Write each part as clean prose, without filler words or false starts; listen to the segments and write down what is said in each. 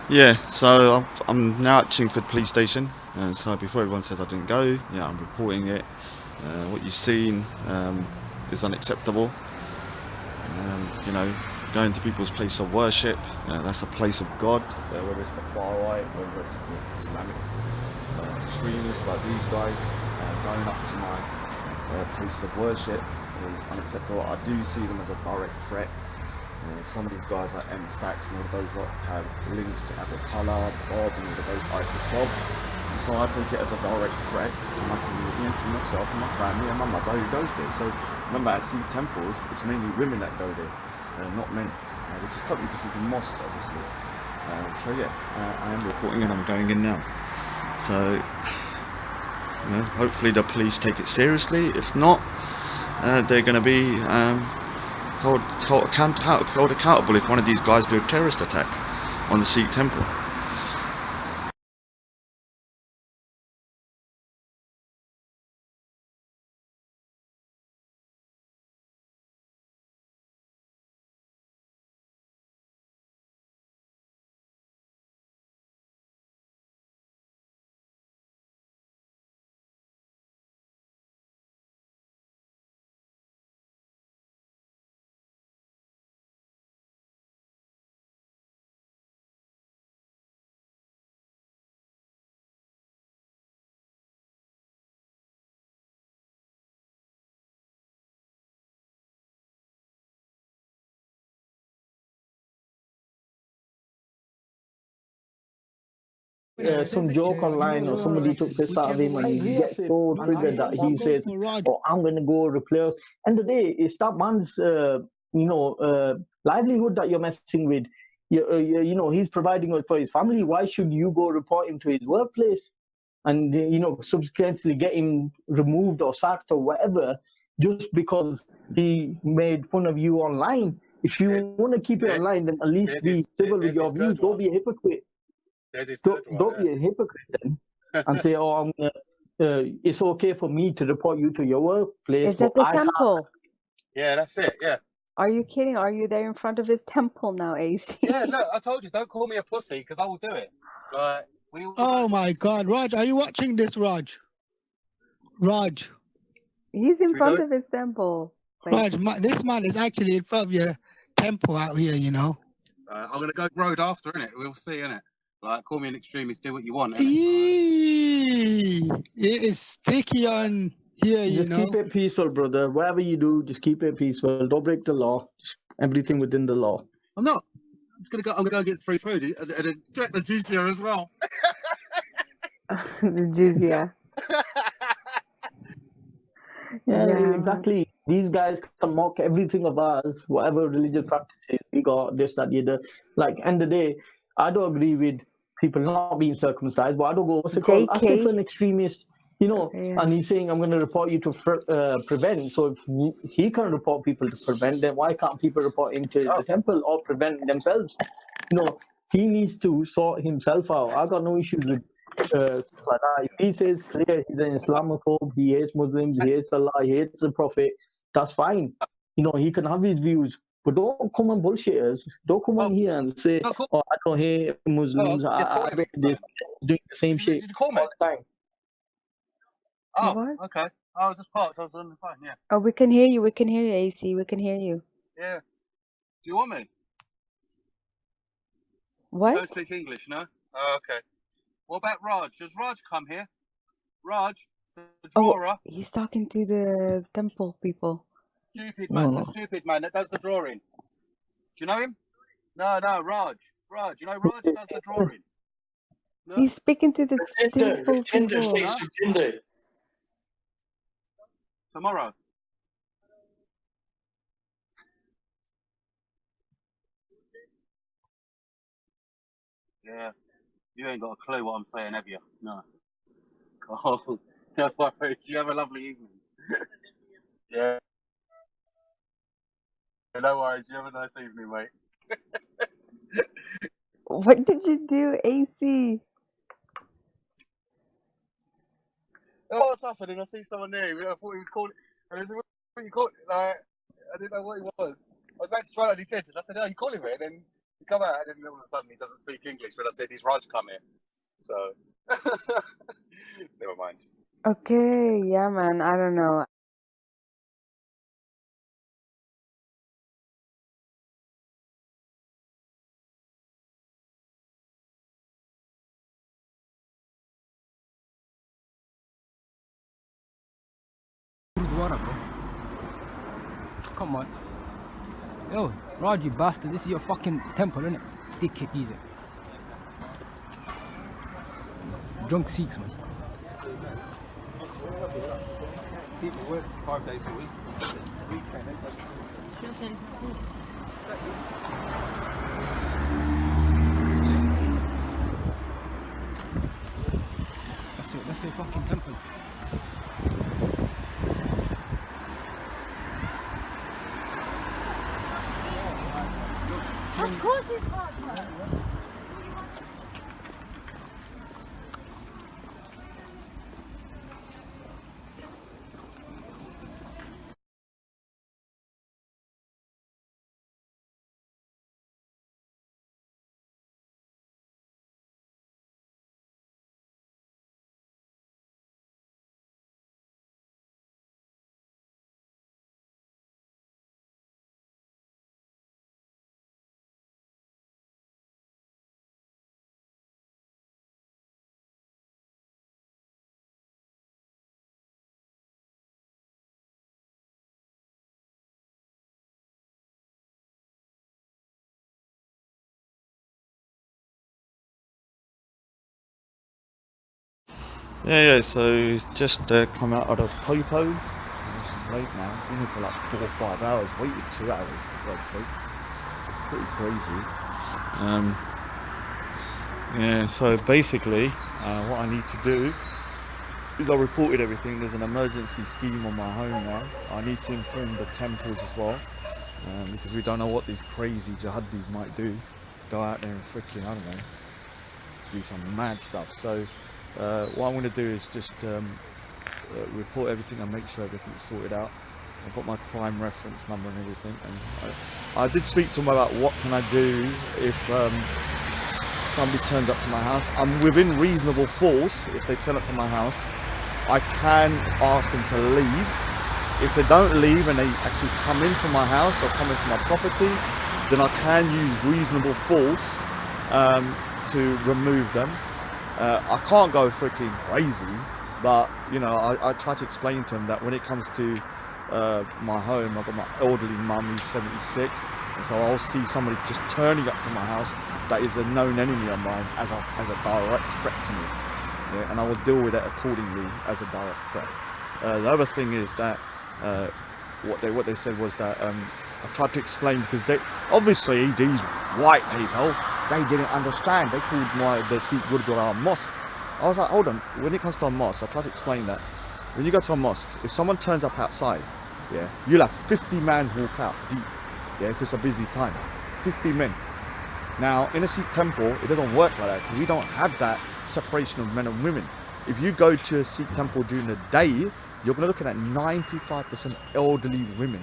Yeah, so I'm now at Chingford Police Station. So before everyone says I didn't go, yeah, I'm reporting it. What you've seen is unacceptable. You know, going to people's place of worship, that's a place of God, whether it's the far right, whether it's the Islamic extremists like these guys, going up to my place of worship is unacceptable. I do see them as a direct threat. Some of these guys like M Stacks and all of those lot have links to Agatala, Bob, and all of those ISIS Bob. And so I take it as a direct threat to my community and to myself and my family and my mother who goes there. So remember, at Sikh temples, it's mainly women that go there, not men, which is totally different from mosques, obviously. So yeah, I am reporting and I'm going in now. So hopefully the police take it seriously. If not, they're going to be held accountable if one of these guys do a terrorist attack on the Sikh temple. some joke online or somebody took piss out of him and he gets so triggered that he says, "Oh, I'm going to go replace." And the day it's that man's, livelihood that you're messing with. He's providing it for his family. Why should you go report him to his workplace and subsequently get him removed or sacked or whatever just because he made fun of you online? If you want to keep it online, then at least be civil with your views. Don't be a hypocrite. Don't be a hypocrite then and say, "Oh, it's okay for me to report you to your workplace, Is but that the I can't." temple? Yeah, that's it. Yeah. Are you kidding? Are you there in front of his temple now, AC? Yeah, look, I told you, don't call me a pussy because I will do it. Like, Oh my God, Raj, are you watching this, Raj? Raj, He's in Should we front go? of his temple. Like, Raj, this man is actually in front of your temple out here, you know. I'm going to go road after, innit? We'll see, innit? Like, call me an extremist, do what you want, innit? Eee, it is sticky on here, you Just know. keep it peaceful, brother. Whatever you do, just keep it peaceful. Don't break the law. Just everything within the law. I'm not. I'm going to go get free food and get the jizya as well. the jizya. Yeah, exactly. These guys can mock everything of us, whatever religious practices we got, this, that, the other. Like, end of the day, I don't agree with people not being circumcised, but I don't go, what's it called? As if JK. an extremist, Yeah. and he's saying, I'm going to report you to prevent. So if he can report people to prevent, then why can't people report him to the temple or prevent themselves? He needs to sort himself out. I got no issues with stuff like that. If he says clear he's an Islamophobe, he hates Muslims, he hates Allah, he hates the Prophet, that's fine. He can have his views, but don't come and bullshit us. Don't come on here and say, "Oh, I don't hate Muslims. I hate this," doing the same shit Did you call me? all the time. Oh, What? okay. I was just parked. I was on the phone, yeah. Oh, we can hear you. We can hear you, AC. We can hear you. Yeah. Do you want me? What? Don't speak English, no? Oh, okay. What about Raj? Does Raj come here? Raj, the drawer. Oh, he's talking to the temple people. Stupid man. The stupid man that does the drawing. Do you know him? No, Raj. Raj, you know Raj does the drawing. No? He's speaking to the temple people. No? Tomorrow. Yeah. You ain't got a clue what I'm saying, have you? No. Oh, no worries. You have a lovely evening. Yeah. No worries. You have a nice evening, mate. What did you do, AC? Oh, what's happening? I see someone there. I thought he was calling. And I said, what you call? Like, I didn't know what he was. I was about to try it and he said, and I said, oh, you calling me? And then He come out and then all of a sudden he doesn't speak English. But I said, "Is Raj come here?" So never mind. Okay, yeah, man. I don't know. Gurdwara, bro. Come on. Yo, Raj, you bastard. This is your fucking temple, innit? Dickhead, easy. Drunk Sikhs, man. People work 5 days a week. That's your fucking temple. Of course it's hot, man. Yeah, so just come out of Popo. It's late now. Been here for like 4 or 5 hours. Waited 2 hours for God's sakes. It's pretty crazy. Yeah, so basically, what I need to do is I reported everything. There's an emergency scheme on my home now. I need to inform the temples as well, because we don't know what these crazy jihadis might do. Go out there and freaking, I don't know, do some mad stuff. So what I'm going to do is just report everything and make sure everything's sorted out. I've got my crime reference number and everything, and I did speak to them about what can I do if somebody turns up to my house. I'm within reasonable force. If they turn up to my house, I can ask them to leave. If they don't leave and they actually come into my house or come into my property, then I can use reasonable force to remove them. I can't go freaking crazy, but you know, I try to explain to them that when it comes to my home, I've got my elderly mum who's 76, and so I'll see somebody just turning up to my house that is a known enemy of mine as a direct threat to me, yeah, and I will deal with it accordingly as a direct threat. The other thing is that what they said was that I tried to explain, because they obviously, these white people, they didn't understand. They called the Sikh Gurdwara a mosque. I was like, hold on, when it comes to a mosque, I tried to explain that when you go to a mosque, if someone turns up outside, yeah, you'll have 50 men walk out deep, yeah, if it's a busy time, 50 men. Now, in a Sikh temple, it doesn't work like that, because we don't have that separation of men and women. If you go to a Sikh temple during the day, you're going to look at 95% elderly women,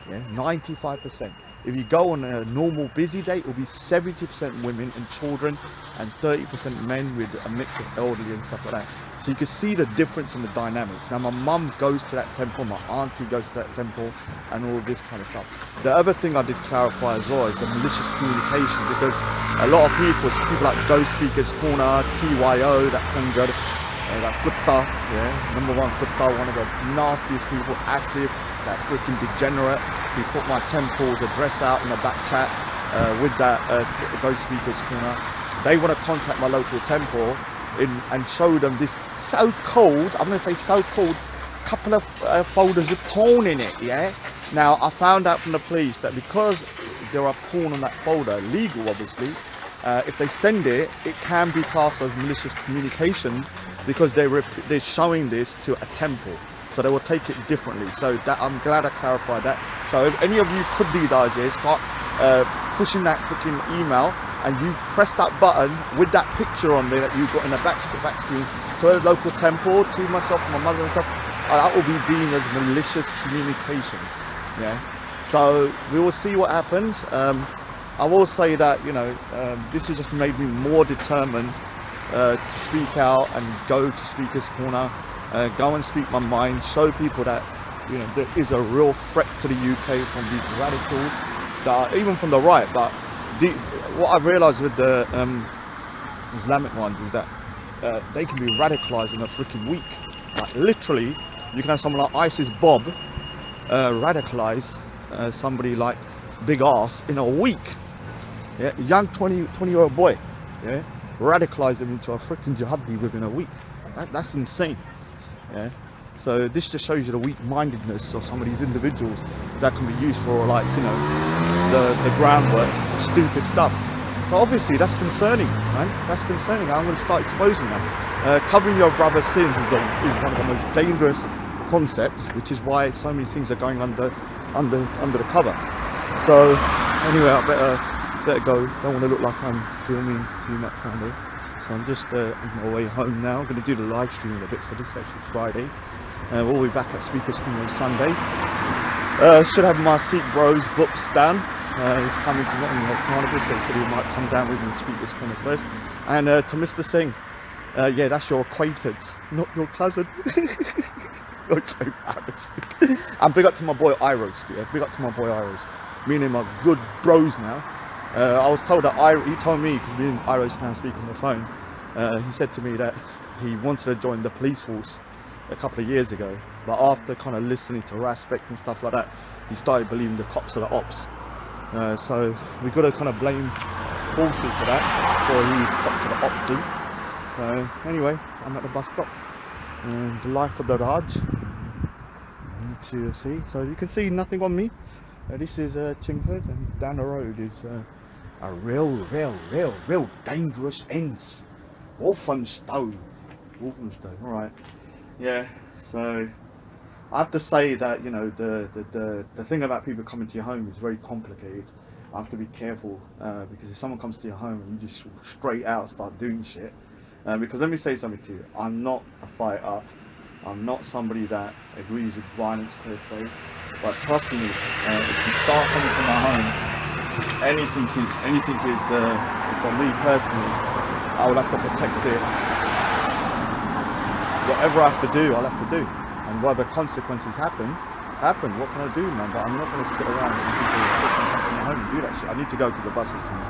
yeah, 95%. If you go on a normal busy day, it will be 70% women and children and 30% men with a mix of elderly and stuff like that. So you can see the difference in the dynamics. Now my mum goes to that temple, my auntie goes to that temple, and all of this kind of stuff. The other thing I did clarify as well is the malicious communication, because a lot of people like Ghost Speakers Corner, TYO, that Punjab, that Kutta, yeah, #1 Kutta, one of the nastiest people, Asif, that freaking degenerate. He put my temple's address out in the back chat with that Ghost Speakers Corner. They want to contact my local temple and show them this so-called, I'm going to say so-called, couple of folders with porn in it, yeah? Now, I found out from the police that because there are porn on that folder, legal obviously, if they send it, it can be classed as malicious communications, because they're showing this to a temple. So they will take it differently. So that, I'm glad I clarified that. So if any of you could do that, start pushing that freaking email, and you press that button with that picture on there that you've got in the back screen to a local temple, to myself and my mother and stuff, that will be deemed as malicious communications. Yeah. So we will see what happens. I will say that, you know, this has just made me more determined to speak out and go to Speaker's Corner, go and speak my mind, show people that, you know, there is a real threat to the UK from these radicals, that are, even from the right. But what I've realised with the Islamic ones is that they can be radicalised in a freaking week. Like literally, you can have someone like ISIS Bob radicalise somebody like Big Arse in a week. Yeah, young 20-year-old boy, yeah, radicalised him into a freaking jihadi within a week. That's insane. Yeah, so this just shows you the weak-mindedness of some of these individuals that can be used for, like, you know, the groundwork, stupid stuff. So obviously that's concerning, man. That's concerning. I'm going to start exposing them. Covering your brother's sins is one of the most dangerous concepts, which is why so many things are going under the cover. So anyway, I better go. Don't want to look like I'm filming too much around here. So I'm just on my way home now. I'm going to do the live stream in a bit. So this is actually Friday. We'll be back at Speaker's Corner on Sunday. Should have my Sikh Bros books down. He's coming to Carnival, so he said he might come down with me and Speaker's Corner first. And to Mr. Singh, yeah, that's your acquaintance, not your cousin. Looks so embarrassing. And big up to my boy Iros, yeah. Big up to my boy Iros. Me and him are good bros now. I was told that he told me, because me and Iros now speak on the phone, he said to me that he wanted to join the police force a couple of years ago, but after kind of listening to Raspect and stuff like that, he started believing the cops are the ops. So we've got to kind of blame Halsey for that, for he's cops are the ops too. So anyway, I'm at the bus stop. The life of the Raj. I need to see, so you can see nothing on me. This is Chingford, and down the road is a real dangerous ends. Walthamstow. Alright. Yeah, so I have to say that, you know, the thing about people coming to your home is very complicated. I have to be careful, because if someone comes to your home and you just straight out start doing shit, because let me say something to you, I'm not a fighter, I'm not somebody that agrees with violence per se, but trust me, if you start coming to my home, anything is for me personally, I will have to protect it. Whatever I have to do, I'll have to do, and whatever consequences happen. What can I do, man? But I'm not going to sit around and people come to my home and do that shit. I need to go because the bus is coming.